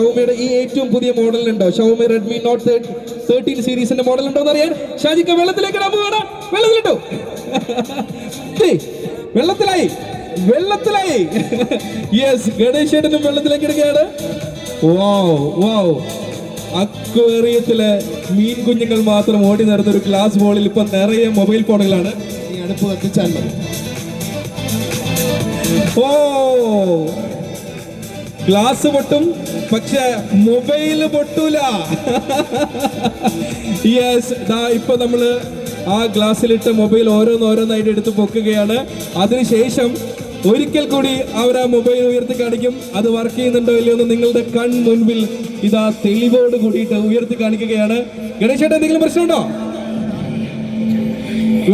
ഷവോമിയുടെ ഈ ഏറ്റവും പുതിയ മോഡൽ ഉണ്ടോ? ഷവോമി റെഡ്മി നോട്ട് 13 സീരീസിന്റെ മോഡൽ ഉണ്ടോ എന്ന് അറിയാൻ ഷാജിക്ക വെള്ളത്തിലേക്ക് ഇടാൻ പോവാണ്. വെള്ളത്തിലിട്ടോ, വെള്ളത്തിലായി വെള്ളത്തിലായി. യെസ്, ഗണേശേട്ടനും വെള്ളത്തിലേക്ക് ഇടുകയാണ്. വാവ് വാവ്, അക്വേറിയത്തിലെ മീൻ കുഞ്ഞുങ്ങൾ മാത്രം ഓടി നടന്ന ഒരു ഗ്ലാസ് ബോളിൽ ഇപ്പൊ നിറയെ മൊബൈൽ ഫോണുകളാണ്. ഈ അടുപ്പ് കത്തിച്ചാൽ മതി. ഓ, ഗ്ലാസ് പൊട്ടും പക്ഷെ മൊബൈല് പൊട്ടൂല. യെസ്, ഇപ്പൊ നമ്മള് ആ ഗ്ലാസ്സിലിട്ട് മൊബൈൽ ഓരോന്നായിട്ട് എടുത്ത് പൊക്കുകയാണ്. അതിനുശേഷം ഒരിക്കൽ കൂടി അവർ ആ മൊബൈൽ ഉയർത്തി കാണിക്കും. അത് വർക്ക് ചെയ്യുന്നുണ്ടോ ഇല്ലയോ എന്ന് നിങ്ങളുടെ കൺ മുൻപിൽ ഇതാ തെളിവോട് കൂടിയിട്ട് ഉയർത്തി കാണിക്കുകയാണ്. ഗണേശേട്ടൻ എന്തെങ്കിലും പ്രശ്നമുണ്ടോ?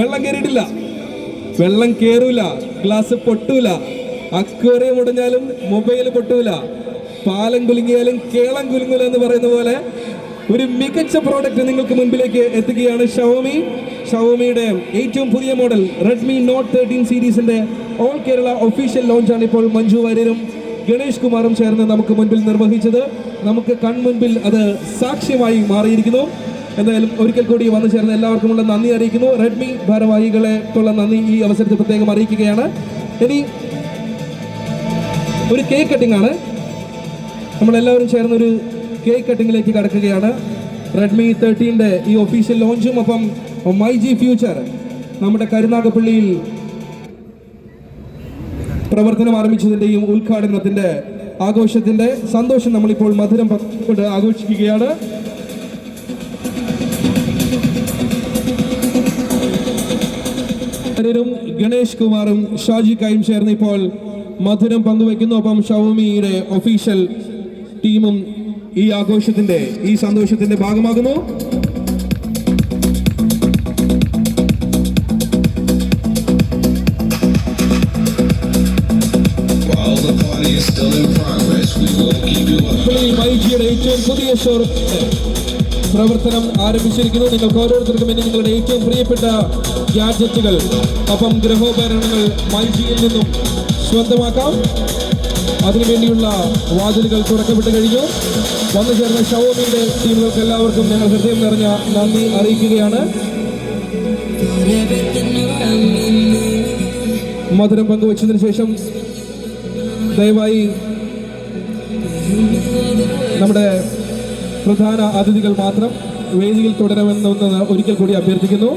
വെള്ളം കയറിയിട്ടില്ല, വെള്ളം കേറൂല, ഗ്ലാസ് പൊട്ടൂല, അക്വേറിയം ഉടഞ്ഞാലും മൊബൈൽ പൊട്ടൂല, പാലം കുലുങ്ങിയാലും കേളം കുലുങ്ങൂല എന്ന് പറയുന്ന പോലെ ഒരു മികച്ച പ്രോഡക്റ്റ് നിങ്ങൾക്ക് മുൻപിലേക്ക് എത്തുകയാണ് ഷവോമിയുടെ ഏറ്റവും പുതിയ മോഡൽ റെഡ്മി നോട്ട് 13 സീരീസിന്റെ ഓൾ കേരള ഒഫീഷ്യൽ ലോഞ്ചാണ് ഇപ്പോൾ മഞ്ജു വാര്യരും ഗണേഷ് കുമാറും ചേർന്ന് നമുക്ക് മുൻപിൽ നിർവഹിച്ചത്. നമുക്ക് കൺമുൻപിൽ അത് സാക്ഷ്യമായി മാറിയിരിക്കുന്നു. എന്തായാലും ഒരിക്കൽ കൂടി വന്നു ചേർന്ന് എല്ലാവർക്കുമുള്ള നന്ദി അറിയിക്കുന്നു. റെഡ്മി ഭാരവാഹികളെക്കുള്ള നന്ദി ഈ അവസരത്തിൽ പ്രത്യേകം അറിയിക്കുകയാണ്. ഇനി ഒരു കേക്ക് കട്ടിംഗ് ആണ്. നമ്മളെല്ലാവരും ചേർന്നൊരു കേക്ക് കട്ടിങ്ങിലേക്ക് കടക്കുകയാണ്. റെഡ്മി 13ന്റെ ഈ ഒഫീഷ്യൽ ലോഞ്ചും ഒപ്പം മൈ ജി ഫ്യൂച്ചർ നമ്മുടെ കരുനാഗപ്പള്ളിയിൽ പ്രവർത്തനം ആരംഭിച്ചതിന്റെയും ഉദ്ഘാടനത്തിന്റെ ആഘോഷത്തിന്റെ സന്തോഷം നമ്മളിപ്പോൾ മധുരം കൊണ്ട് ആഘോഷിക്കുകയാണ്. ഗണേഷ് കുമാറും ഷാജിക്കായും ചേർന്ന് ഇപ്പോൾ മധുരം പങ്കുവെക്കുന്നു. ഒപ്പം ഷവോമിയുടെ ഒഫീഷ്യൽ ടീമും ഈ ആഘോഷത്തിന്റെ ഈ സന്തോഷത്തിന്റെ ഭാഗമാകുന്നു. മൈജിയുടെ ഏറ്റവും പുതിയ ഷോറൂം പ്രവർത്തനം ആരംഭിച്ചിരിക്കുന്നു. നിങ്ങൾക്ക് ഓരോരുത്തർക്കും ഇനി നിങ്ങളുടെ ഏറ്റവും പ്രിയപ്പെട്ട ഗാഡ്ജറ്റുകൾ ഒപ്പം ഗൃഹോപകരണങ്ങൾ മൈജിയിൽ നിന്നും സ്വന്തമാക്കാം. അതിനുവേണ്ടിയുള്ള വാതിലുകൾ തുറക്കപ്പെട്ട് കഴിഞ്ഞു. വന്നു ചേർന്ന ഷവോമിയുടെ ടീമുകൾക്ക് എല്ലാവർക്കും ഞങ്ങൾ ഹൃദയം നിറഞ്ഞ നന്ദി അറിയിക്കുകയാണ്. മധുരം പങ്കുവച്ചതിന് ശേഷം ദയവായി നമ്മുടെ പ്രധാന അതിഥികൾ മാത്രം വേദിയിൽ തുടരണമെന്ന് ഒരിക്കൽ കൂടി അഭ്യർത്ഥിക്കുന്നു.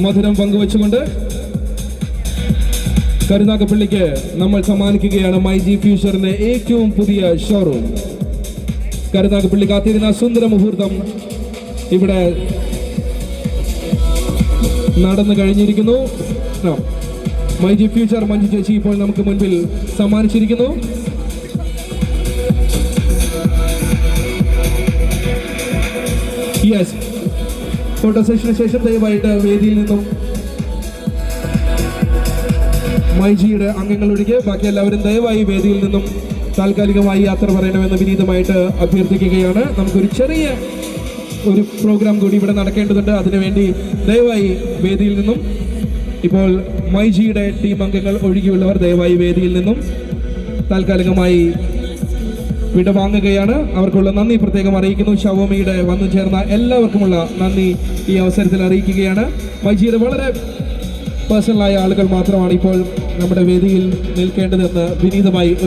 മധുരം പങ്കുവെച്ചുകൊണ്ട് കരുനാഗപ്പള്ളിക്ക് നമ്മൾ സമ്മാനിക്കുകയാണ് മൈ ജി ഫ്യൂച്ചറിന്റെ ഏറ്റവും പുതിയ ഷോറൂം. കരുനാഗപ്പള്ളി കാത്തിരുന്ന സുന്ദര മുഹൂർത്തം ഇവിടെ നടന്നു കഴിഞ്ഞിരിക്കുന്നു. മൈ ജി ഫ്യൂച്ചർ മഞ്ജു ചേച്ചി ഇപ്പോൾ നമുക്ക് മുൻപിൽ സമ്മാനിച്ചിരിക്കുന്നു. യെസ്, ഫോട്ടോ സെഷന് ശേഷം ദയവായിട്ട് വേദിയിൽ നിന്നും മൈജിയുടെ അംഗങ്ങളൊഴികെ ബാക്കി എല്ലാവരും ദയവായി വേദിയിൽ നിന്നും താൽക്കാലികമായി യാത്ര പറയണമെന്ന് വിനീതമായിട്ട് അഭ്യർത്ഥിക്കുകയാണ്. നമുക്കൊരു ചെറിയ ഒരു പ്രോഗ്രാം കൂടി ഇവിടെ നടക്കേണ്ടതുണ്ട്. അതിനുവേണ്ടി ദയവായി വേദിയിൽ നിന്നും ഇപ്പോൾ മൈജിയുടെ ടീം അംഗങ്ങൾ ഒഴികെയുള്ളവർ ദയവായി വേദിയിൽ നിന്നും താൽക്കാലികമായി വിടവാങ്ങുകയാണ്. അവർക്കുള്ള നന്ദി പ്രത്യേകം അറിയിക്കുന്നു. ഷവോമിയുടെ വന്നു ചേർന്ന എല്ലാവർക്കുമുള്ള നന്ദി ഈ അവസരത്തിൽ അറിയിക്കുകയാണ്. മൈജിയുടെ വളരെ പേഴ്സണലായ ആളുകൾ മാത്രമാണ് ഇപ്പോൾ നമ്മുടെ വേദിയിൽ നിൽക്കേണ്ടതെന്ന് വിനീതമായി